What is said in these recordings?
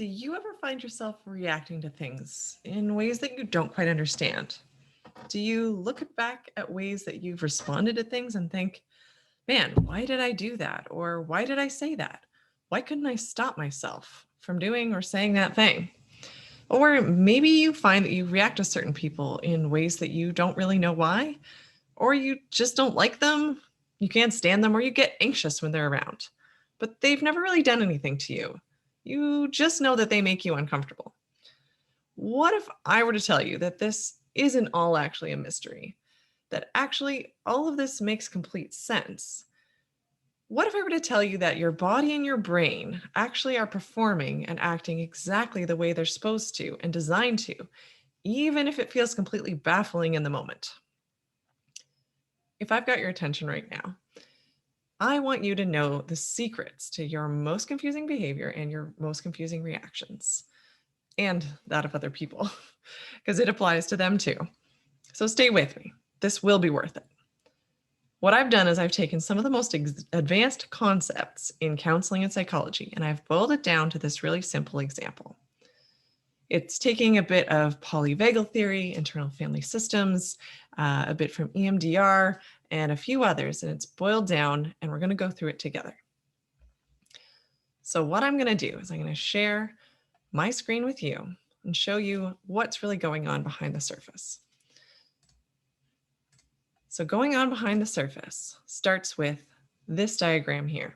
Do you ever find yourself reacting to things in ways that you don't quite understand? Do you look back at ways that you've responded to things and think, man, why did I do that? Or why did I say that? Why couldn't I stop myself from doing or saying that thing? Or maybe you find that you react to certain people in ways that you don't really know why, or you just don't like them, you can't stand them, or you get anxious when they're around. But they've never really done anything to you. You just know that they make you uncomfortable. What if I were to tell you that this isn't all actually a mystery? That actually all of this makes complete sense? What if I were to tell you that your body and your brain actually are performing and acting exactly the way they're supposed to and designed to, even if it feels completely baffling in the moment? If I've got your attention right now, I want you to know the secrets to your most confusing behavior and your most confusing reactions, and that of other people, because it applies to them too. So stay with me. This will be worth it. What I've done is I've taken some of the most advanced concepts in counseling and psychology, and I've boiled it down to this really simple example. It's taking a bit of polyvagal theory, internal family systems, a bit from Emdr, and a few others, and it's boiled down, and we're going to go through it together. So what I'm going to do is I'm going to share my screen with you and show you what's really going on behind the surface. So going on behind the surface starts with this diagram here.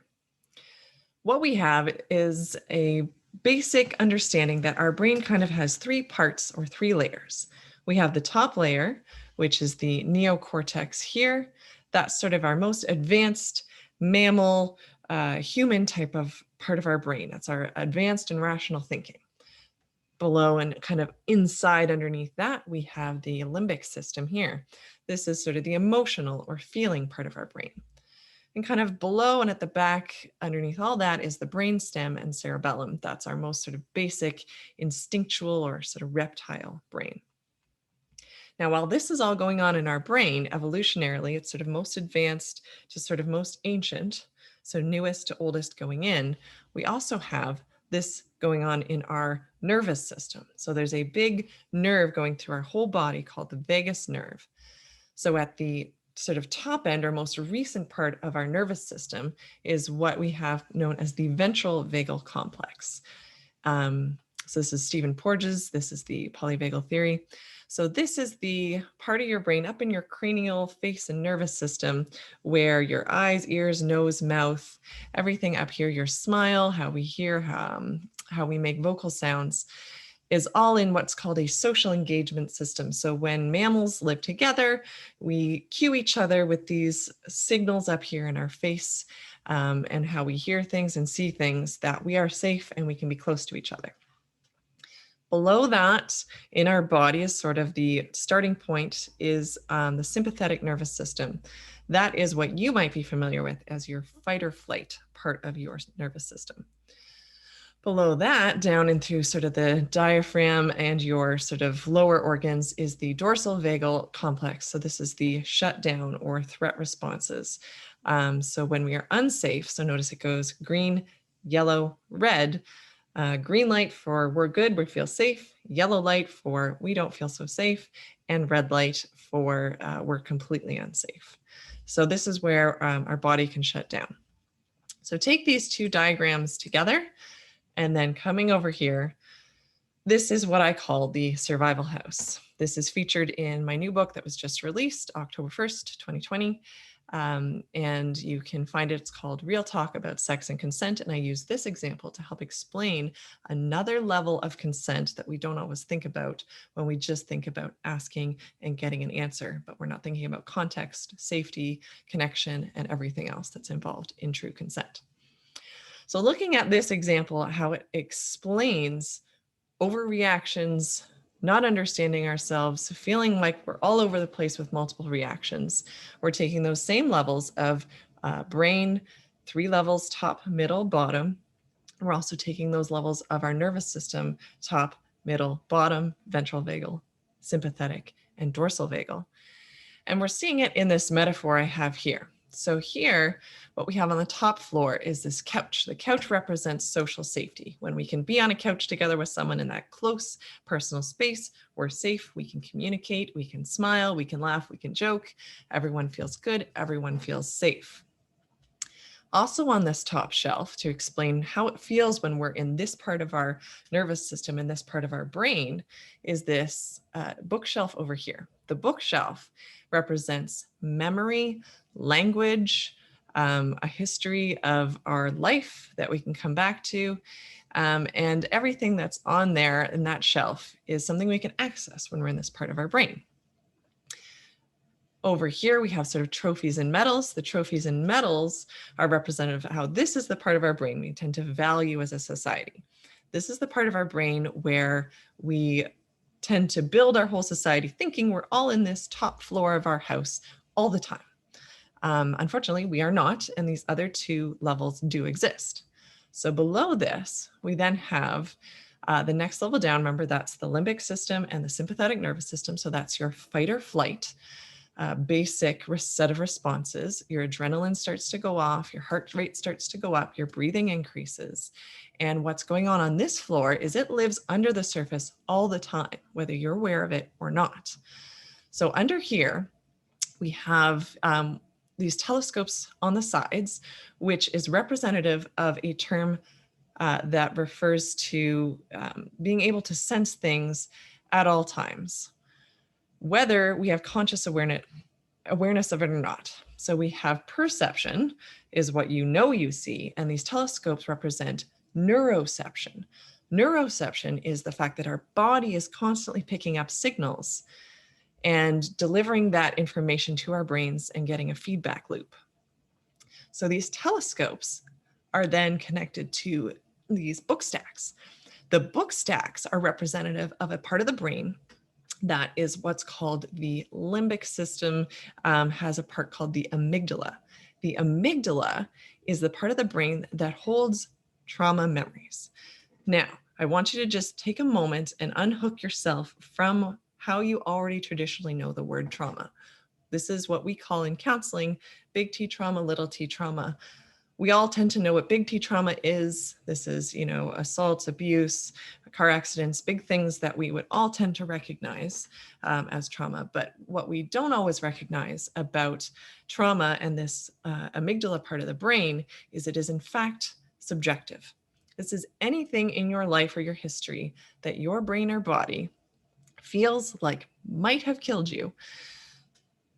What we have is a basic understanding that our brain kind of has three parts or three layers. We have the top layer, which is the neocortex here. That's sort of our most advanced mammal, human type of part of our brain. That's our advanced and rational thinking. Below and kind of inside underneath that, we have the limbic system here. This is sort of the emotional or feeling part of our brain. And kind of below and at the back underneath all that is the brainstem and cerebellum. That's our most sort of basic instinctual or sort of reptile brain. Now, while this is all going on in our brain, evolutionarily, it's sort of most advanced to sort of most ancient, so newest to oldest going in, we also have this going on in our nervous system. So there's a big nerve going through our whole body called the vagus nerve. So at the sort of top end or most recent part of our nervous system is what we have known as the ventral vagal complex. So this is Stephen Porges. This is the polyvagal theory. So this is the part of your brain up in your cranial face and nervous system where your eyes, ears, nose, mouth, everything up here, your smile, how we hear, how we make vocal sounds, is all in what's called a social engagement system. So when mammals live together, we cue each other with these signals up here in our face, and how we hear things and see things, that we are safe and we can be close to each other. Below that, in our body, is sort of the starting point, is the sympathetic nervous system. That is what you might be familiar with as your fight or flight part of your nervous system. Below that, down into sort of the diaphragm and your sort of lower organs, is the dorsal vagal complex. So this is the shutdown or threat responses. So when we are unsafe, so notice it goes green, yellow, red. Green light for we're good, we feel safe. Yellow light for we don't feel so safe. And red light for we're completely unsafe. So this is where our body can shut down. So take these two diagrams together. And then coming over here, this is what I call the survival house. This is featured in my new book that was just released October 1st, 2020. And you can find it. It's called Real Talk About Sex and Consent. And I use this example to help explain another level of consent that we don't always think about when we just think about asking and getting an answer, but we're not thinking about context, safety, connection, and everything else that's involved in true consent. So looking at this example, how it explains overreactions, not understanding ourselves, feeling like we're all over the place with multiple reactions. We're taking those same levels of brain, 3 levels, top, middle, bottom. We're also taking those levels of our nervous system, top, middle, bottom, ventral vagal, sympathetic, and dorsal vagal. And we're seeing it in this metaphor I have here. So here, what we have on the top floor is this couch. The couch represents social safety. When we can be on a couch together with someone in that close personal space, we're safe, we can communicate, we can smile, we can laugh, we can joke. Everyone feels good, everyone feels safe. Also on this top shelf, to explain how it feels when we're in this part of our nervous system, in this part of our brain, is this bookshelf over here. The bookshelf represents memory, language, a history of our life that we can come back to. And everything that's on there in that shelf is something we can access when we're in this part of our brain. Over here, we have sort of trophies and medals. The trophies and medals are representative of how this is the part of our brain we tend to value as a society. This is the part of our brain where we tend to build our whole society thinking we're all in this top floor of our house all the time. Unfortunately, we are not, and these other two levels do exist. So below this, we then have the next level down. Remember, that's the limbic system and the sympathetic nervous system. So that's your fight or flight. Basic set of responses. Your adrenaline starts to go off, your heart rate starts to go up, your breathing increases. And what's going on this floor is it lives under the surface all the time, whether you're aware of it or not. So under here, we have these telescopes on the sides, which is representative of a term that refers to being able to sense things at all times, whether we have conscious awareness of it or not. So we have perception is what you see, and these telescopes represent neuroception. Neuroception is the fact that our body is constantly picking up signals and delivering that information to our brains and getting a feedback loop. So these telescopes are then connected to these book stacks. The book stacks are representative of a part of the brain that is what's called the limbic system, has a part called the amygdala. The amygdala is the part of the brain that holds trauma memories. Now, I want you to just take a moment and unhook yourself from how you already traditionally know the word trauma. This is what we call in counseling, big T trauma, little t trauma. We all tend to know what big T trauma is. This is, assaults, abuse, car accidents, big things that we would all tend to recognize as trauma. But what we don't always recognize about trauma and this amygdala part of the brain is it is in fact subjective. This is anything in your life or your history that your brain or body feels like might have killed you.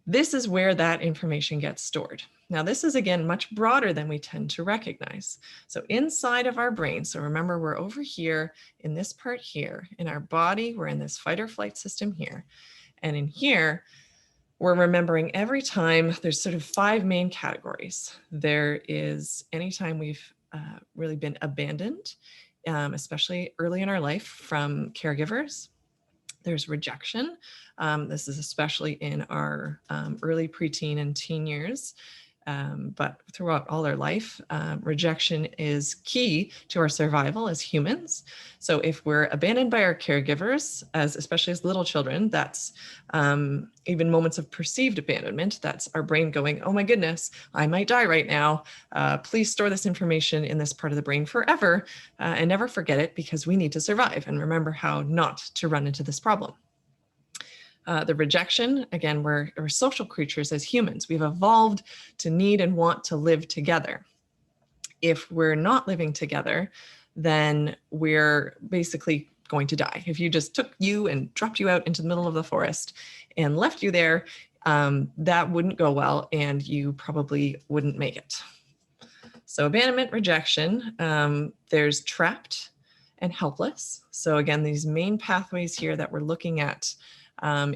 This is where that information gets stored. Now, this is, again, much broader than we tend to recognize. So inside of our brain, so remember, we're over here in this part here. In our body, we're in this fight or flight system here. And in here, we're remembering every time. There's sort of 5 main categories. There is anytime we've really been abandoned, especially early in our life from caregivers. There's rejection. This is especially in our early preteen and teen years, but throughout all our life, rejection is key to our survival as humans. So if we're abandoned by our caregivers, especially as little children, that's even moments of perceived abandonment. That's our brain going, oh my goodness, I might die right now. Please store this information in this part of the brain forever and never forget it because we need to survive and remember how not to run into this problem. The rejection, again, we're social creatures as humans. We've evolved to need and want to live together. If we're not living together, then we're basically going to die. If you just took you and dropped you out into the middle of the forest and left you there, that wouldn't go well and you probably wouldn't make it. So abandonment, rejection, there's trapped and helpless. So again, these main pathways here that we're looking at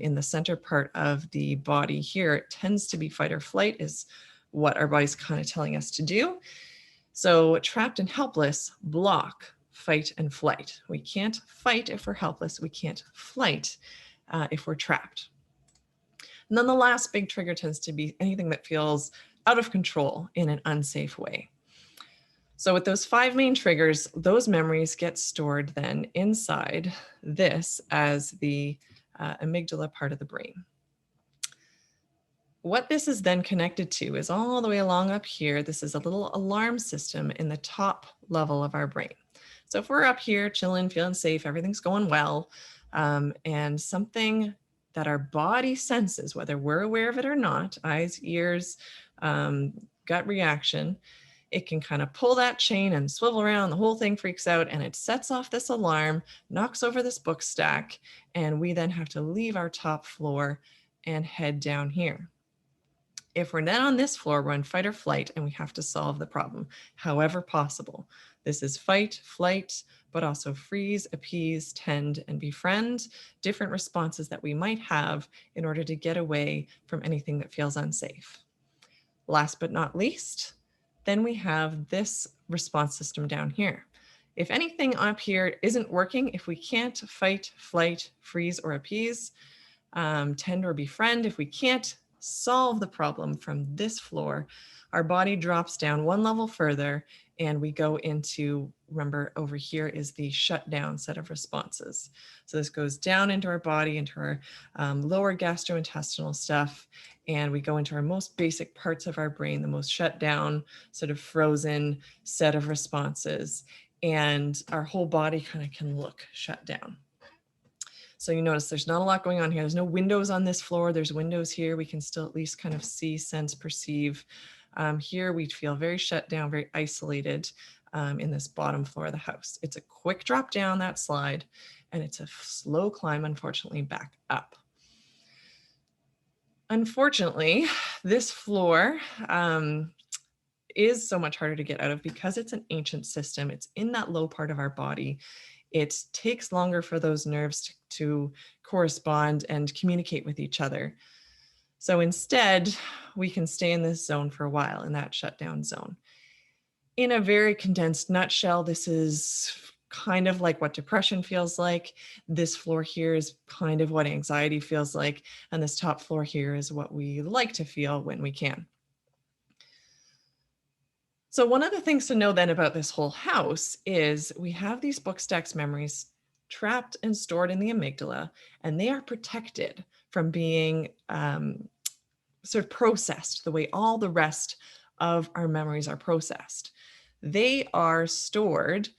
in the center part of the body here, it tends to be fight or flight is what our body's kind of telling us to do. So trapped and helpless block fight and flight. We can't fight if we're helpless. We can't flight if we're trapped. And then the last big trigger tends to be anything that feels out of control in an unsafe way. So with those 5 main triggers, those memories get stored then inside this as the amygdala part of the brain. What this is then connected to is all the way along up here. This is a little alarm system in the top level of our brain. So if we're up here chilling, feeling safe, everything's going well, and something that our body senses, whether we're aware of it or not, eyes, ears, gut reaction, it can kind of pull that chain and swivel around. The whole thing freaks out and it sets off this alarm, knocks over this book stack, and we then have to leave our top floor and head down here. If we're then on this floor, we're in fight or flight and we have to solve the problem, however possible. This is fight, flight, but also freeze, appease, tend, and befriend, different responses that we might have in order to get away from anything that feels unsafe. Last but not least, then we have this response system down here. If anything up here isn't working, if we can't fight, flight, freeze, or appease, tend or befriend, if we can't solve the problem from this floor, our body drops down one level further and we go into, remember over here is the shutdown set of responses. So this goes down into our body, into our lower gastrointestinal stuff, and we go into our most basic parts of our brain, the most shut down, sort of frozen set of responses, and our whole body kind of can look shut down. So you notice there's not a lot going on here. There's no windows on this floor. There's windows here. We can still at least kind of see, sense, perceive. Here we feel very shut down, very isolated in this bottom floor of the house. It's a quick drop down that slide, and it's a slow climb, unfortunately, back up. Unfortunately, this floor is so much harder to get out of because it's an ancient system. It's in that low part of our body. It takes longer for those nerves to correspond and communicate with each other. So instead, we can stay in this zone for a while, in that shutdown zone. In a very condensed nutshell, this is kind of like what depression feels like. This floor here is kind of what anxiety feels like. And this top floor here is what we like to feel when we can. So one of the things to know then about this whole house is we have these book stacks memories trapped and stored in the amygdala, and they are protected from being sort of processed the way all the rest of our memories are processed. They are stored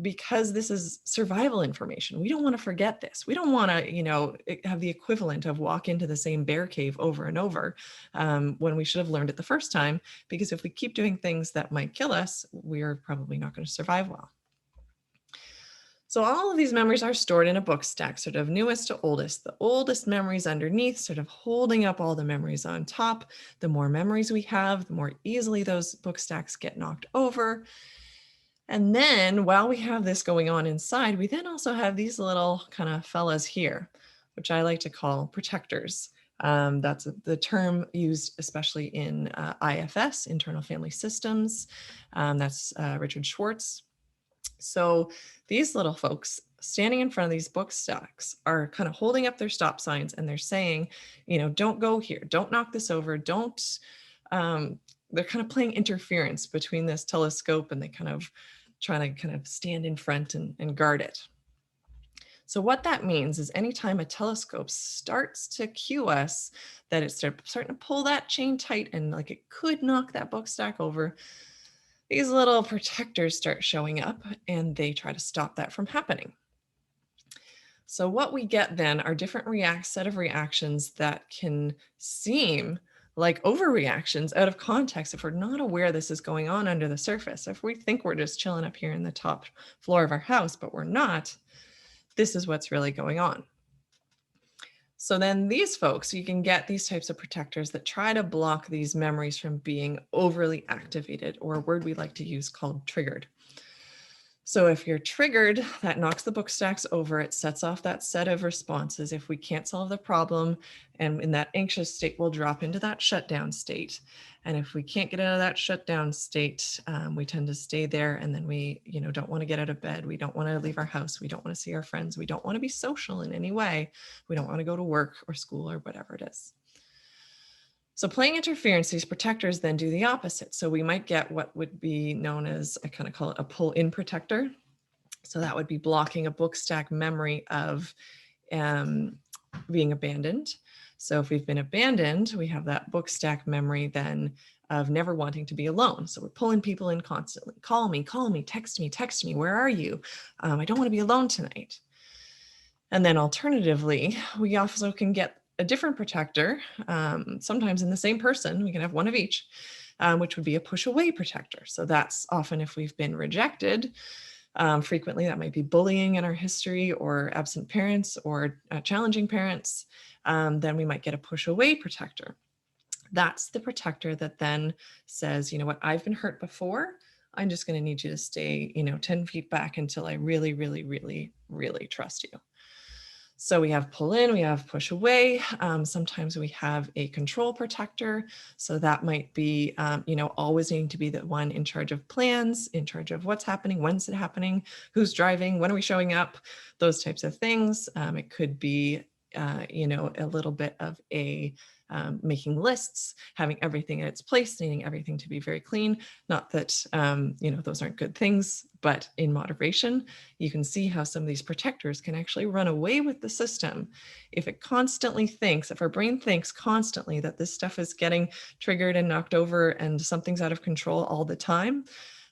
because this is survival information. We don't want to forget this. We don't want to, have the equivalent of walk into the same bear cave over and over when we should have learned it the first time, because if we keep doing things that might kill us, we're probably not going to survive well. So all of these memories are stored in a book stack, sort of newest to oldest. The oldest memories underneath, sort of holding up all the memories on top. The more memories we have, the more easily those book stacks get knocked over. And then while we have this going on inside, we then also have these little kind of fellas here, which I like to call protectors. That's the term used especially in IFS, internal family systems. That's Richard Schwartz. So these little folks standing in front of these book stacks are kind of holding up their stop signs, and they're saying, don't go here, don't knock this over, don't, they're kind of playing interference between this telescope, and they kind of trying to kind of stand in front and guard it. So what that means is anytime a telescope starts to cue us that it's starting to pull that chain tight and like it could knock that book stack over, these little protectors start showing up and they try to stop that from happening. So what we get then are different set of reactions that can seem like overreactions out of context if we're not aware this is going on under the surface. If we think we're just chilling up here in the top floor of our house, but we're not, this is what's really going on. So then these folks, you can get these types of protectors that try to block these memories from being overly activated, or a word we like to use called triggered. So if you're triggered, that knocks the book stacks over, it sets off that set of responses. If we can't solve the problem, and in that anxious state, we'll drop into that shutdown state. And if we can't get out of that shutdown state, we tend to stay there, and then we don't want to get out of bed. We don't want to leave our house. We don't want to see our friends. We don't want to be social in any way. We don't want to go to work or school or whatever it is. So playing interference, these protectors then do the opposite. So we might get what would be known as, I kind of call it a pull-in protector. So that would be blocking a book stack memory of being abandoned. So if we've been abandoned, we have that book stack memory then of never wanting to be alone. So we're pulling people in constantly. Call me, text me. Where are you? I don't want to be alone tonight. And then alternatively, we also can get a different protector, sometimes in the same person. We can have one of each, which would be a push away protector. So that's often if we've been rejected. Frequently, that might be bullying in our history or absent parents or challenging parents. Then we might get a push away protector. That's the protector that then says, you know what, I've been hurt before. I'm just going to need you to stay, 10 feet back until I really, really, really, really trust you. So we have pull in, we have push away. Sometimes we have a control protector. So that might be, always needing to be the one in charge of plans, in charge of what's happening, when's it happening, who's driving, when are we showing up, those types of things. It could be, a little bit of a making lists, having everything in its place, needing everything to be very clean. Not that, those aren't good things, but in moderation, you can see how some of these protectors can actually run away with the system. If it constantly thinks, if our brain thinks constantly that this stuff is getting triggered and knocked over and something's out of control all the time,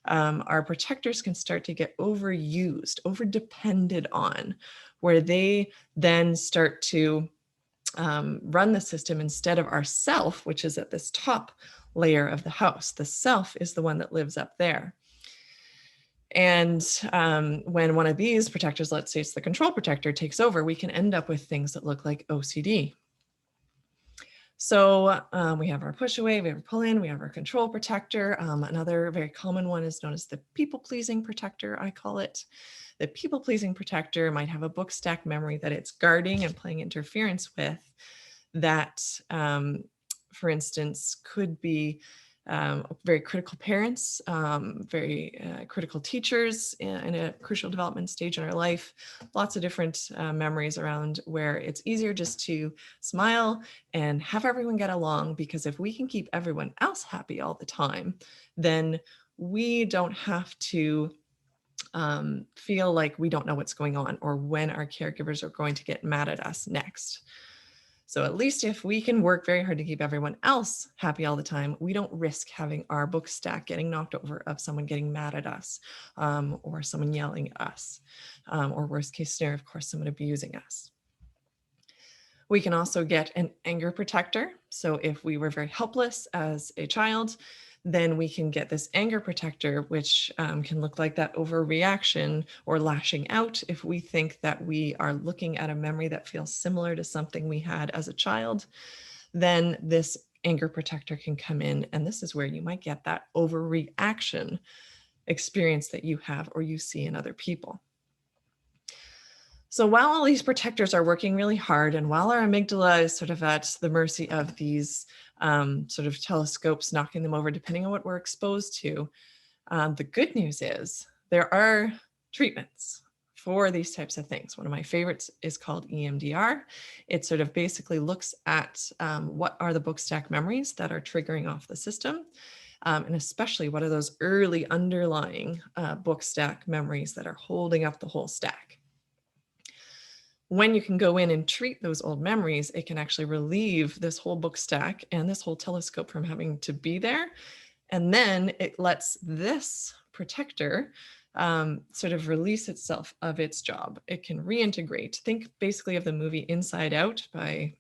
our protectors can start to get overused, over-depended on, where they then start to run the system instead of our self, which is at this top layer of the house. The self is the one that lives up there. And when one of these protectors, let's say it's the control protector, takes over, we can end up with things that look like OCD. So we have our push away, we have our pull in, we have our control protector. Another very common one is known as the people-pleasing protector, I call it. The people-pleasing protector might have a book stack memory that it's guarding and playing interference with that, for instance, could be very critical parents, very critical teachers in a crucial development stage in our life. Lots of different memories around where it's easier just to smile and have everyone get along, because if we can keep everyone else happy all the time, then we don't have to feel like we don't know what's going on or when our caregivers are going to get mad at us next. So at least if we can work very hard to keep everyone else happy all the time, we don't risk having our book stack getting knocked over of someone getting mad at us, or someone yelling at us, or worst case scenario, of course, someone abusing us. We can also get an anger protector. So if we were very helpless as a child, then we can get this anger protector, which can look like that overreaction or lashing out. If we think that we are looking at a memory that feels similar to something we had as a child, then this anger protector can come in. And this is where you might get that overreaction experience that you have or you see in other people. So while all these protectors are working really hard, and while our amygdala is sort of at the mercy of these sort of telescopes knocking them over, depending on what we're exposed to, the good news is there are treatments for these types of things. One of my favorites is called Emdr. It sort of basically looks at what are the book stack memories that are triggering off the system, and especially what are those early underlying book stack memories that are holding up the whole stack. When you can go in and treat those old memories, it can actually relieve this whole book stack and this whole telescope from having to be there. And then it lets this protector sort of release itself of its job. It can reintegrate. Think basically of the movie Inside Out by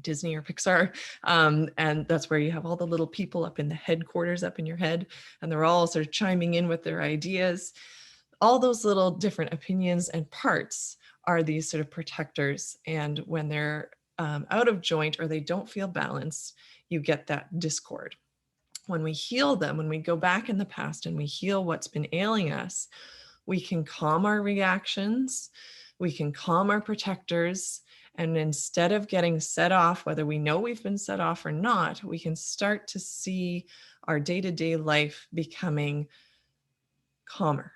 Disney or Pixar. And that's where you have all the little people up in the headquarters up in your head, and they're all sort of chiming in with their ideas. All those little different opinions and parts are these sort of protectors. And when they're out of joint or they don't feel balanced, you get that discord. When we heal them, when we go back in the past and we heal what's been ailing us, we can calm our reactions, we can calm our protectors, and instead of getting set off, whether we know we've been set off or not, we can start to see our day-to-day life becoming calmer.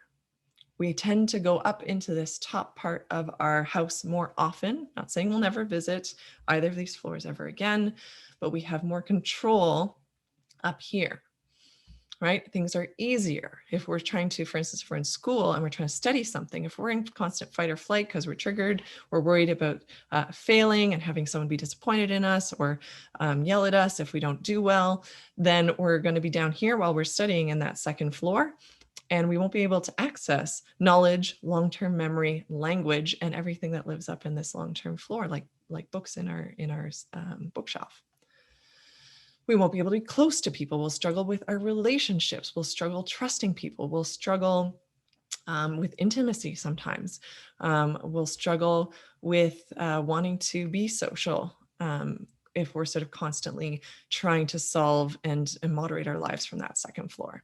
We tend to go up into this top part of our house more often. Not saying we'll never visit either of these floors ever again, but we have more control up here. right? Things are easier. If we're trying to, for instance, if we're in school and we're trying to study something, if we're in constant fight or flight because we're triggered, we're worried about failing and having someone be disappointed in us or yell at us if we don't do well, then we're going to be down here while we're studying in that second floor. And we won't be able to access knowledge, long-term memory, language, and everything that lives up in this long-term floor, like books in our bookshelf. We won't be able to be close to people. We'll struggle with our relationships. We'll struggle trusting people. We'll struggle with intimacy sometimes. We'll struggle with wanting to be social if we're sort of constantly trying to solve and moderate our lives from that second floor.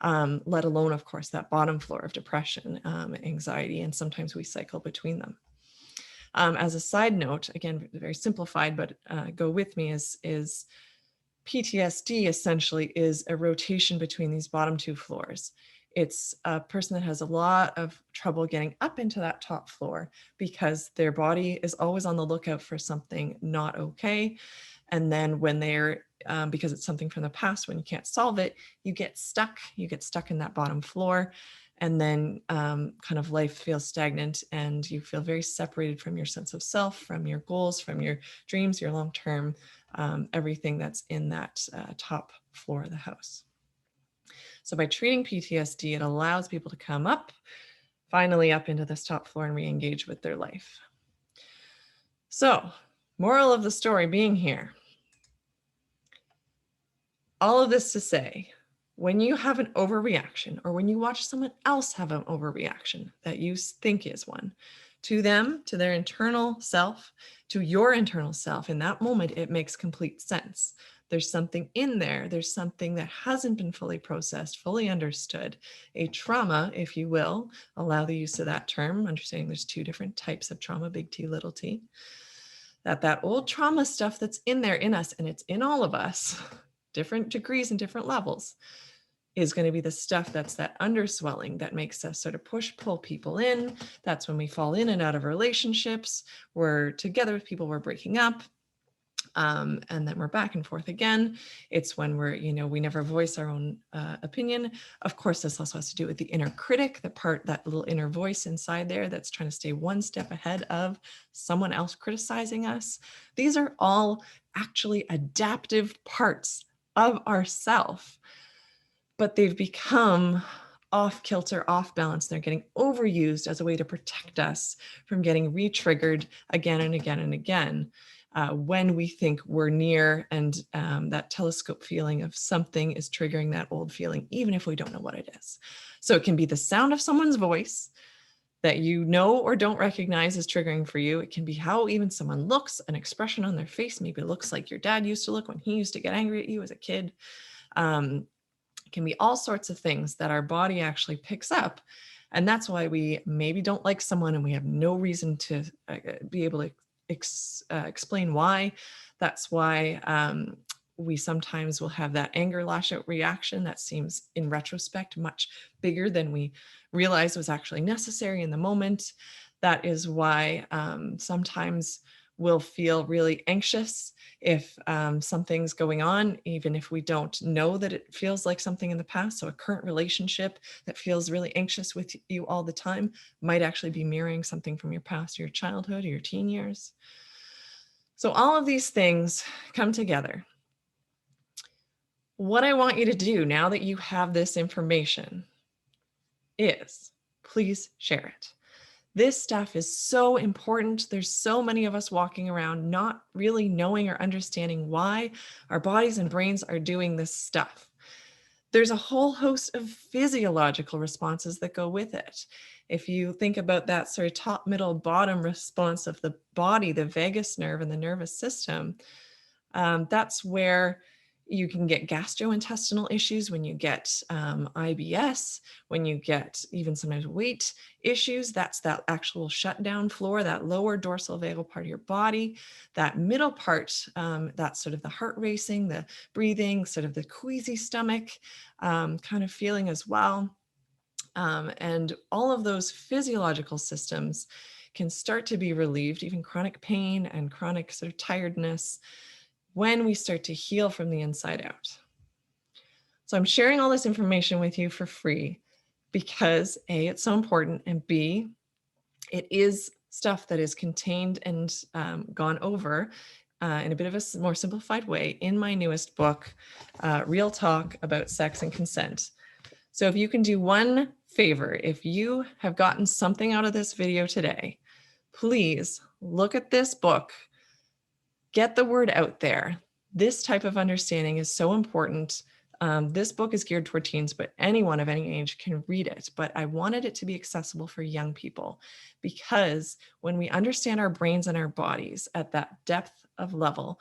Let alone, of course, that bottom floor of depression, anxiety, and sometimes we cycle between them. As a side note, again, very simplified, but go with me, is PTSD essentially is a rotation between these bottom two floors. It's a person that has a lot of trouble getting up into that top floor because their body is always on the lookout for something not okay. And then when they're, because it's something from the past, when you can't solve it, you get stuck in that bottom floor. And then kind of life feels stagnant and you feel very separated from your sense of self, from your goals, from your dreams, your long-term, everything that's in that top floor of the house. So by treating PTSD, it allows people to come up, finally up into this top floor and re-engage with their life. So, moral of the story being here, all of this to say, when you have an overreaction or when you watch someone else have an overreaction that you think is one, to them, to their internal self, to your internal self, in that moment, it makes complete sense. There's something in there. There's something that hasn't been fully processed, fully understood. A trauma, if you will, allow the use of that term, understanding there's two different types of trauma, big T, little t. That old trauma stuff that's in there in us, and it's in all of us, different degrees and different levels, is going to be the stuff that's that underswelling that makes us sort of pull people in. That's when we fall in and out of relationships. We're together with people, we're breaking up. And then we're back and forth again. It's when we never voice our own opinion. Of course, this also has to do with the inner critic, that little inner voice inside there that's trying to stay one step ahead of someone else criticizing us. These are all actually adaptive parts of ourself, but they've become off kilter, off balance. They're getting overused as a way to protect us from getting re-triggered again and again and again. When we think we're near and that telescope feeling of something is triggering that old feeling, even if we don't know what it is. So it can be the sound of someone's voice that you know or don't recognize is triggering for you. It can be how even someone looks, an expression on their face maybe looks like your dad used to look when he used to get angry at you as a kid. It can be all sorts of things that our body actually picks up. And that's why we maybe don't like someone and we have no reason to be able to explain why. That's why we sometimes will have that anger lash out reaction that seems in retrospect much bigger than we realized was actually necessary in the moment. That is why sometimes we'll feel really anxious if something's going on, even if we don't know that it feels like something in the past. So a current relationship that feels really anxious with you all the time might actually be mirroring something from your past, your childhood, or your teen years. So all of these things come together. What I want you to do now that you have this information is please share it. This stuff is so important. There's so many of us walking around not really knowing or understanding why our bodies and brains are doing this stuff. There's a whole host of physiological responses that go with it. If you think about that sort of top, middle, bottom response of the body, the vagus nerve and the nervous system, that's where you can get gastrointestinal issues, when you get IBS, when you get even sometimes weight issues. That's that actual shutdown floor, that lower dorsal vagal part of your body. That middle part, that's sort of the heart racing, the breathing, sort of the queasy stomach kind of feeling as well. And all of those physiological systems can start to be relieved, even chronic pain and chronic sort of tiredness, when we start to heal from the inside out. So I'm sharing all this information with you for free because A, it's so important, and B, it is stuff that is contained and gone over in a bit of a more simplified way in my newest book, Real Talk About Sex and Consent. So if you can do one favor, if you have gotten something out of this video today, please look at this book, get the word out there. This type of understanding is so important. This book is geared toward teens, but anyone of any age can read it. But I wanted it to be accessible for young people because when we understand our brains and our bodies at that depth of level,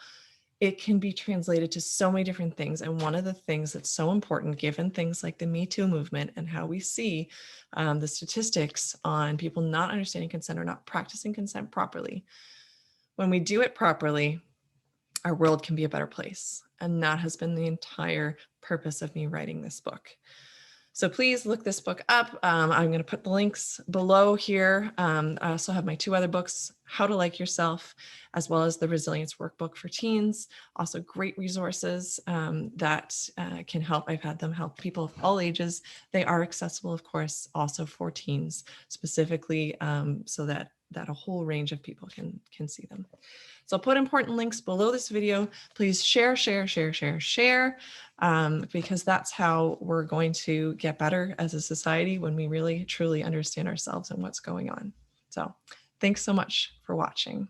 it can be translated to so many different things. And one of the things that's so important, given things like the Me Too movement and how we see the statistics on people not understanding consent or not practicing consent properly, when we do it properly, our world can be a better place. And that has been the entire purpose of me writing this book. So please look this book up. I'm going to put the links below here. I also have my 2 other books, How to Like Yourself, as well as the Resilience Workbook for Teens. Also great resources that can help. I've had them help people of all ages. They are accessible, of course, also for teens specifically, so that a whole range of people can see them. So I'll put important links below this video. Please share, because that's how we're going to get better as a society when we really, truly understand ourselves and what's going on. So thanks so much for watching.